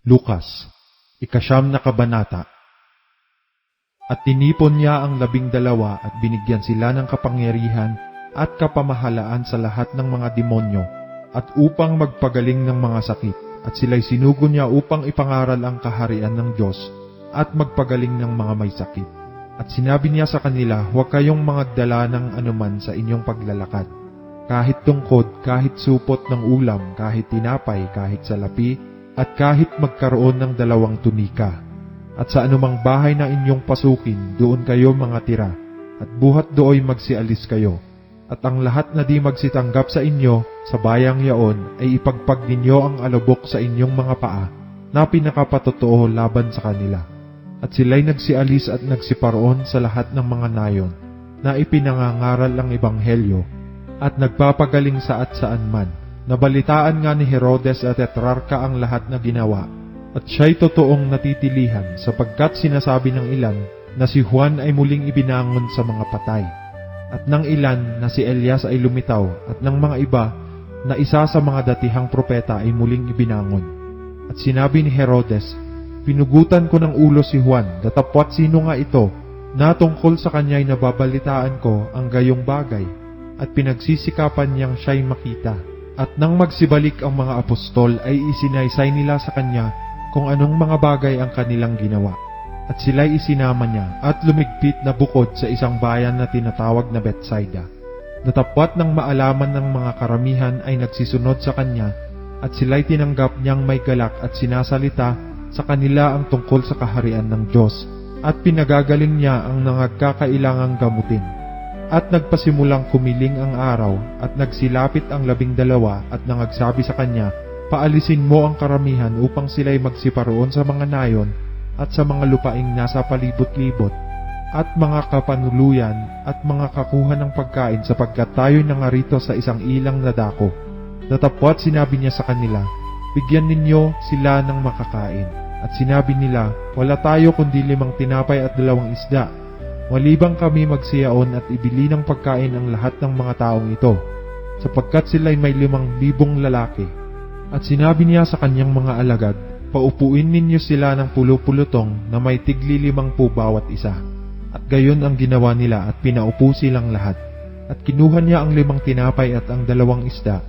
Lukas, 9 na kabanata. At tinipon niya ang 12 at binigyan sila ng kapangyarihan at kapamahalaan sa lahat ng mga demonyo at upang magpagaling ng mga sakit. At sila'y sinugo niya upang ipangaral ang kaharian ng Diyos at magpagaling ng mga may sakit. At sinabi niya sa kanila, huwag kayong magdala ng anuman sa inyong paglalakad. Kahit tungkod, kahit supot ng ulam, kahit tinapay, kahit salapi, at kahit magkaroon ng 2 tunika. At sa anumang bahay na inyong pasukin, doon kayo mga tira, at buhat dooy magsialis kayo. At ang lahat na di magsitanggap sa inyo, sa bayang yaon, ay ipagpag ninyo ang alubok sa inyong mga paa, na pinakapatotoo laban sa kanila. At sila'y nagsialis at nagsiparoon sa lahat ng mga nayon, na ipinangangaral ang ebanghelyo, at nagpapagaling saat saan man. Nabalitaan nga ni Herodes at Tetrarca ang lahat na ginawa, at siya'y totoong natitilihan sapagkat sinasabi ng ilan na si Juan ay muling ibinangon sa mga patay, at ng ilan na si Elias ay lumitaw, at ng mga iba na isa sa mga datihang propeta ay muling ibinangon. At sinabi ni Herodes, pinugutan ko ng ulo si Juan, datapwat sino nga ito, na tungkol sa kanya'y nababalitaan ko ang gayong bagay, at pinagsisikapan niyang siya'y makita. At nang magsibalik ang mga apostol ay isinaysay nila sa kanya kung anong mga bagay ang kanilang ginawa. At sila'y isinama niya at lumigpit na bukod sa isang bayan na tinatawag na Bethsaida. Natapwat ng maalaman ng mga karamihan ay nagsisunod sa kanya, at sila'y tinanggap niyang may galak at sinasalita sa kanila ang tungkol sa kaharian ng Diyos, at pinagagaling niya ang nangagkakailangang gamutin. At nagpasimulang kumiling ang araw, at nagsilapit ang 12 at nangagsabi sa kanya, paalisin mo ang karamihan upang sila'y magsiparoon sa mga nayon at sa mga lupaing nasa palibot-libot, at mga kapanuluyan at mga kakuha ng pagkain sapagkat tayo'y nangarito sa isang ilang na dako. Natapwat sinabi niya sa kanila, bigyan ninyo sila ng makakain. At sinabi nila, wala tayo kundi 5 tinapay at 2 isda. Malibang kami magsiyaon at ibili ng pagkain ang lahat ng mga taong ito, sapagkat sila'y may 5,000 lalaki. At sinabi niya sa kanyang mga alagad, paupuin ninyo sila ng pulupulutong na may tigli 50 bawat isa. At gayon ang ginawa nila at pinaupo silang lahat. At kinuha niya ang 5 tinapay at ang 2 isda.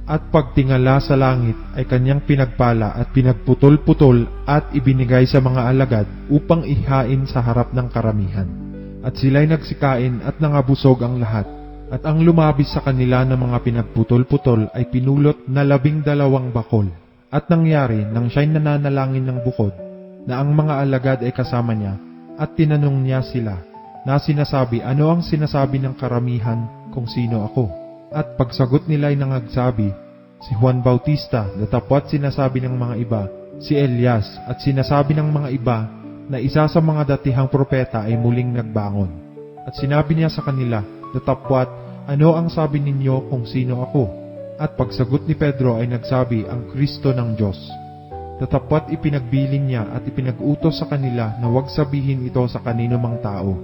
At pagtingala sa langit ay kanyang pinagpala at pinagputol-putol at ibinigay sa mga alagad upang ihain sa harap ng karamihan. At sila'y nagsikain at nangabusog ang lahat. At ang lumabis sa kanila ng mga pinagputol-putol ay pinulot na 12 bakol. At nangyari nang siya'y nananalangin ng bukod, na ang mga alagad ay kasama niya, at tinanong niya sila, na sinasabi, ano ang sinasabi ng karamihan kung sino ako? At pagsagot nila'y nangagsabi, si Juan Bautista, datapwat sinasabi ng mga iba, si Elias, at sinasabi ng mga iba, na isa sa mga datihang propeta ay muling nagbangon. At sinabi niya sa kanila, datapwat, ano ang sabi ninyo kung sino ako? At pagsagot ni Pedro ay nagsabi, ang Kristo ng Diyos. Datapwat ipinagbilin niya at ipinag-utos sa kanila na huwag sabihin ito sa kanino mang tao,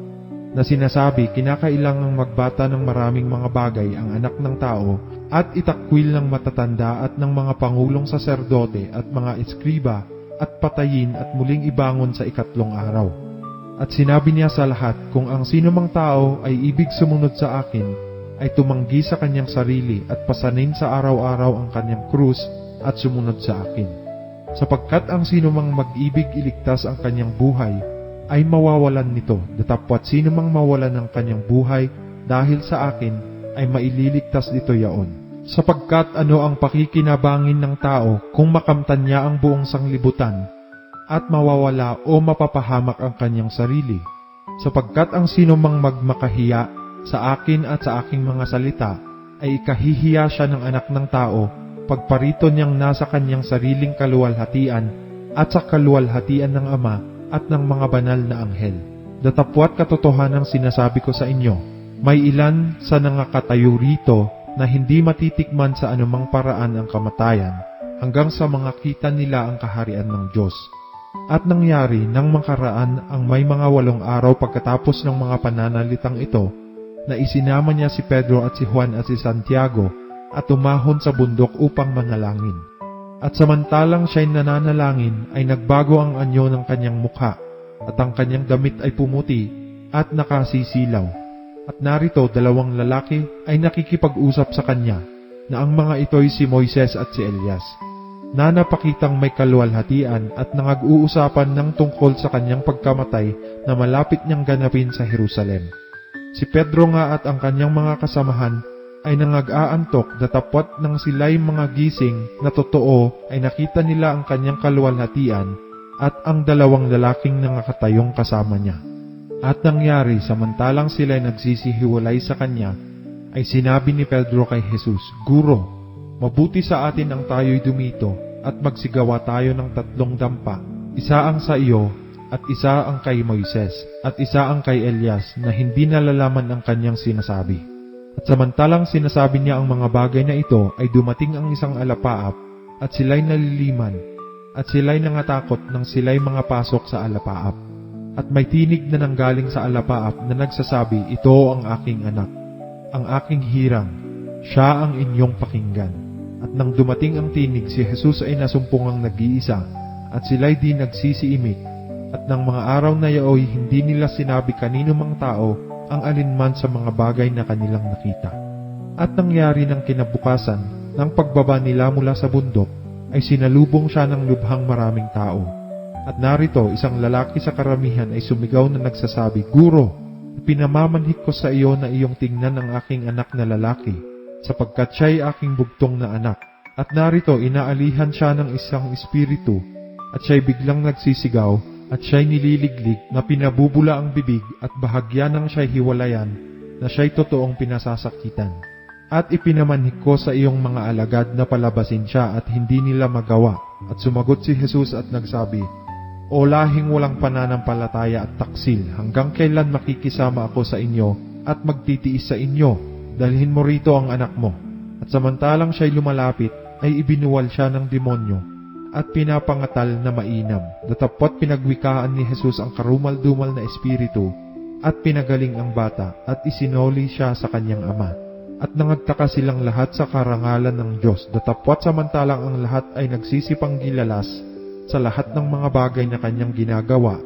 na sinasabi, kinakailangang magbata ng maraming mga bagay ang anak ng tao, at itakwil ng matatanda at ng mga pangulong saserdote at mga eskriba, at patayin at muling ibangon sa 3 araw. At sinabi niya sa lahat, kung ang sino mang tao ay ibig sumunod sa akin, ay tumanggi sa kanyang sarili at pasanin sa araw-araw ang kanyang krus at sumunod sa akin. Sapagkat ang sino mang mag-ibig iligtas ang kanyang buhay, ay mawawalan nito, datapwat sino mang mawalan ng kanyang buhay dahil sa akin, ay maililigtas dito yaon. Sapagkat ano ang pakikinabangin ng tao kung makamtan niya ang buong sanglibutan, at mawawala o mapapahamak ang kanyang sarili? Sapagkat ang sino mang magmakahiya sa akin at sa aking mga salita, ay ikahihiya siya ng anak ng tao, pagparito niyang nasa kanyang sariling kaluwalhatian, at sa kaluwalhatian ng Ama, at ng mga banal na anghel. Datapwat katotohanang sinasabi ko sa inyo, may ilan sa nangakatayo rito, na hindi matitikman sa anumang paraan ang kamatayan, hanggang sa mga kita nila ang kaharian ng Diyos. At nangyari nang makaraan ang may mga 8 araw pagkatapos ng mga pananalitang ito, na isinama niya si Pedro at si Juan at si Santiago at umahon sa bundok upang manalangin. At samantalang siya'y nananalangin ay nagbago ang anyo ng kanyang mukha at ang kanyang damit ay pumuti at nakasisilaw. At narito 2 lalaki ay nakikipag-usap sa kanya na ang mga ito'y si Moises at si Elias, na napakitang may kaluwalhatian at nangag-uusapan ng tungkol sa kanyang pagkamatay na malapit niyang ganapin sa Jerusalem. Si Pedro nga at ang kanyang mga kasamahan ay nangag-aantok datapwat nang sila'y mga gising na totoo ay nakita nila ang kanyang kaluwalhatian at ang 2 lalaking nakatayong kasama niya. At nangyari samantalang sila'y nagsisihiwalay sa kanya, ay sinabi ni Pedro kay Jesus, "Guro, mabuti sa atin ang tayo'y dumito at magsigawa tayo ng 3 dampa, isa ang sa iyo at isa ang kay Moises at isa ang kay Elias na hindi nalalaman ang kanyang sinasabi." At samantalang sinasabi niya ang mga bagay na ito, ay dumating ang isang alapaap at sila'y naliliman at sila'y nangatakot nang sila'y mga pasok sa alapaap. At may tinig na nanggaling sa alapaap na nagsasabi, "Ito ang aking anak, ang aking hirang, siya ang inyong pakinggan." At nang dumating ang tinig, si Jesus ay nasumpungang nag-iisa at sila'y di nagsisiimik. At ng mga araw na yaoy hindi nila sinabi kanino mang tao ang alinman sa mga bagay na kanilang nakita. At nangyari ng kinabukasan, ng pagbaba nila mula sa bundok, ay sinalubong siya ng lubhang maraming tao. At narito, isang lalaki sa karamihan ay sumigaw na nagsasabi, "Guro, pinamamanhik ko sa iyo na iyong tingnan ang aking anak na lalaki, sapagkat siya'y aking bugtong na anak." At narito, inaalihan siya ng isang espiritu, at siya'y biglang nagsisigaw, at siya'y nililiglig na pinabubula ang bibig at bahagya ng siya'y hiwalayan na siya'y totoong pinasasakitan. At ipinamanhik ko sa iyong mga alagad na palabasin siya at hindi nila magawa. At sumagot si Jesus at nagsabi, "O lahing walang pananampalataya at taksil, hanggang kailan makikisama ako sa inyo at magtitiis sa inyo? Dalhin mo rito ang anak mo." At samantalang siya'y lumalapit, ay ibinuwal siya ng demonyo at pinapangatal na mainam. Datapwat pinagwikaan ni Jesus ang karumal-dumal na espiritu at pinagaling ang bata at isinoli siya sa kanyang ama. At nangagtaka silang lahat sa karangalan ng Diyos. Datapwat samantalang ang lahat ay nagsisipang gilalas sa lahat ng mga bagay na kanyang ginagawa,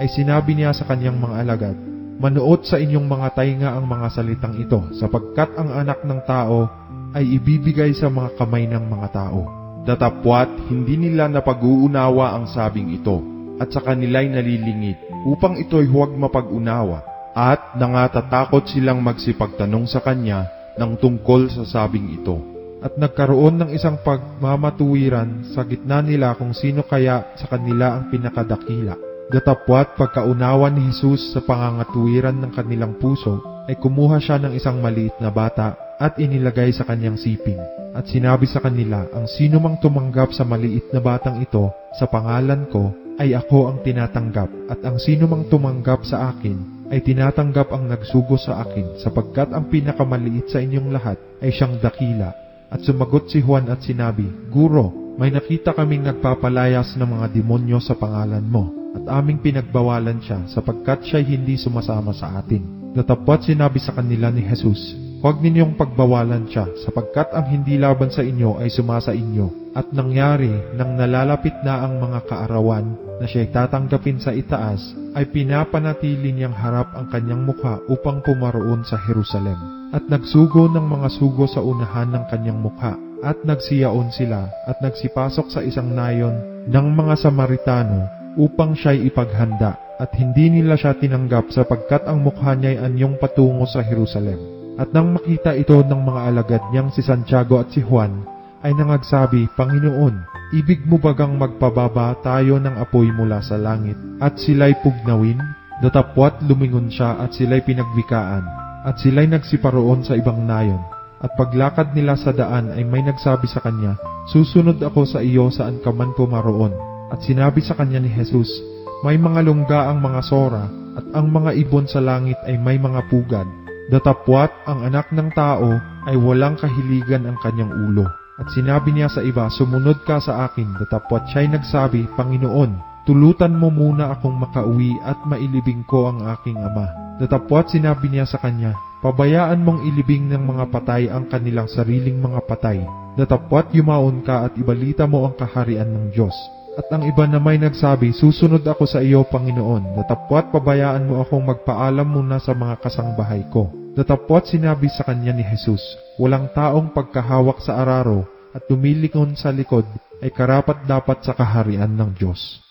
ay sinabi niya sa kanyang mga alagad, "Manuot sa inyong mga tainga ang mga salitang ito, sapagkat ang anak ng tao ay ibibigay sa mga kamay ng mga tao." Datapwat hindi nila napag-uunawa ang sabing ito, at sa kanila'y nalilingit, upang ito'y huwag mapag-unawa, at nangatatakot silang magsipagtanong sa kanya ng tungkol sa sabing ito. At nagkaroon ng isang pagmamatuwiran sa gitna nila kung sino kaya sa kanila ang pinakadakila. Datapwat pagkaunawa ni Jesus sa pangangatuwiran ng kanilang puso, ay kumuha siya ng isang maliit na bata at inilagay sa kanyang siping. At sinabi sa kanila, "Ang sino mang tumanggap sa maliit na batang ito sa pangalan ko, ay ako ang tinatanggap. At ang sino mang tumanggap sa akin, ay tinatanggap ang nagsugo sa akin, sapagkat ang pinakamaliit sa inyong lahat ay siyang dakila." At sumagot si Juan at sinabi, "Guro, may nakita kaming nagpapalayas ng mga demonyo sa pangalan mo, at aming pinagbawalan siya, sapagkat siya'y hindi sumasama sa atin." Datapwat sinabi sa kanila ni Jesus, "Huwag ninyong pagbawalan siya, sapagkat ang hindi laban sa inyo ay sumasa inyo." At nangyari, nang nalalapit na ang mga kaarawan na siya'y tatanggapin sa itaas, ay pinapanatili niyang harap ang kanyang mukha upang pumaroon sa Jerusalem. At nagsugo ng mga sugo sa unahan ng kanyang mukha, at nagsiyaon sila, at nagsipasok sa isang nayon ng mga Samaritano upang siya'y ipaghanda. At hindi nila siya tinanggap sapagkat ang mukha niya'y anyong patungo sa Jerusalem. At nang makita ito ng mga alagad niyang si Santiago at si Juan, ay nangagsabi, "Panginoon, ibig mo bagang magpababa tayo ng apoy mula sa langit at sila'y pugnawin?" Datapwat lumingon siya at sila'y pinagwikaan, at sila'y nagsiparoon sa ibang nayon. At paglakad nila sa daan ay may nagsabi sa kanya, "Susunod ako sa iyo saan ka man pumaroon." At sinabi sa kanya ni Jesus, "May mga lungga ang mga sora, at ang mga ibon sa langit ay may mga pugad. Datapwat ang anak ng tao ay walang kahiligan ang kanyang ulo." At sinabi niya sa iba, "Sumunod ka sa akin." Datapwat siya'y nagsabi, "Panginoon, tulutan mo muna akong makauwi at mailibing ko ang aking ama." Datapwat sinabi niya sa kanya, "Pabayaan mong ilibing ng mga patay ang kanilang sariling mga patay, Datapwat yumaon ka at ibalita mo ang kaharian ng Diyos. At ang iba na may nagsabi, susunod ako sa iyo, Panginoon. Datapwat pabayaan mo akong magpaalam muna sa mga kasangbahay ko. Datapwat sinabi sa kanya ni Jesus, walang taong pagkahawak sa araro at tumilingon sa likod ay karapat-dapat sa kaharian ng Diyos.